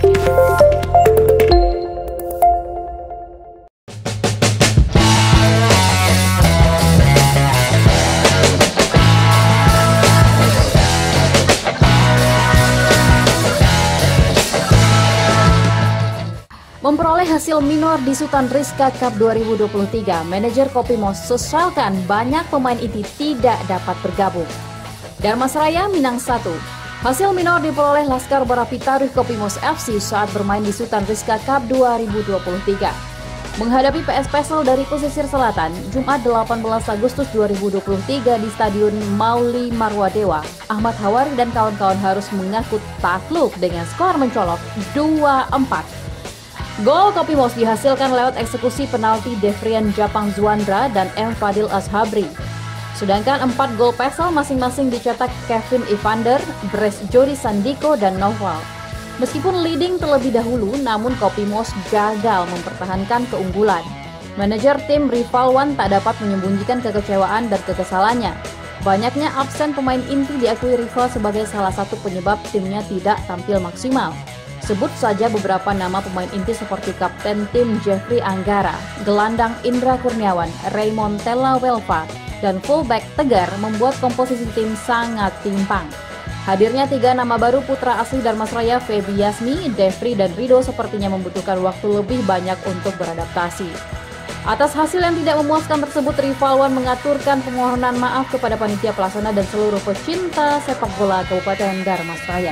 Memperoleh hasil minor di Sultan Rizka Cup 2023, manajer Kopimos sesalkan banyak pemain inti tidak dapat bergabung. Darmasraya Minang 1. Hasil minor diperoleh Laskar Barapi Taruh Kopimos FC saat bermain di Sultan Rizka Cup 2023. Menghadapi PS Pesel dari pesisir selatan, Jumat 18 Agustus 2023 di Stadion Mauli Marwadewa, Ahmad Hawari dan kawan-kawan harus mengaku takluk dengan skor mencolok 2-4. Gol Kopimos dihasilkan lewat eksekusi penalti Devrian Japang Zuandra dan M. Fadil Ashabri. Sedangkan 4 gol Pesel masing-masing dicetak Kevin Evander, Bres Jody Sandiko, dan Noval. Meskipun leading terlebih dahulu, namun Kopimos gagal mempertahankan keunggulan. Manajer tim Rivalwan tak dapat menyembunyikan kekecewaan dan kekesalannya. Banyaknya absen pemain inti diakui rival sebagai salah satu penyebab timnya tidak tampil maksimal. Sebut saja beberapa nama pemain inti seperti kapten tim Jeffrey Anggara, gelandang Indra Kurniawan, Raymond Tella Welva, dan fullback Tegar membuat komposisi tim sangat timpang. Hadirnya 3 nama baru putra asli Darmasraya, Feby Yasmi, Devri, dan Rido sepertinya membutuhkan waktu lebih banyak untuk beradaptasi. Atas hasil yang tidak memuaskan tersebut, Rivalwan mengaturkan permohonan maaf kepada panitia pelaksana dan seluruh pecinta sepak bola Kabupaten Darmasraya.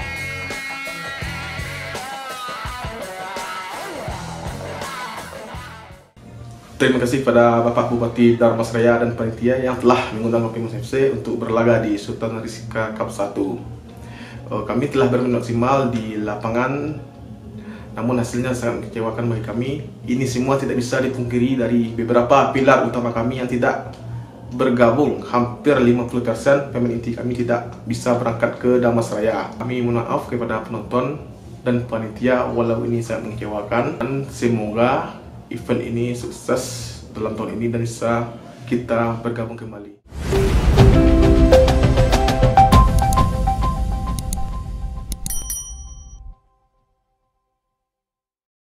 Terima kasih pada Bapak Bupati Darmasraya dan panitia yang telah mengundang Kopimos FC untuk berlaga di Sultan Rizka Cup 1. Kami telah bermain maksimal di lapangan, namun hasilnya sangat mengecewakan bagi kami. Ini semua tidak bisa dipungkiri dari beberapa pilar utama kami yang tidak bergabung. Hampir 50% pemain inti kami tidak bisa berangkat ke Darmasraya. Kami mohon maaf kepada penonton dan panitia walau ini sangat mengecewakan, dan semoga event ini sukses dalam tahun ini dan bisa kita bergabung kembali.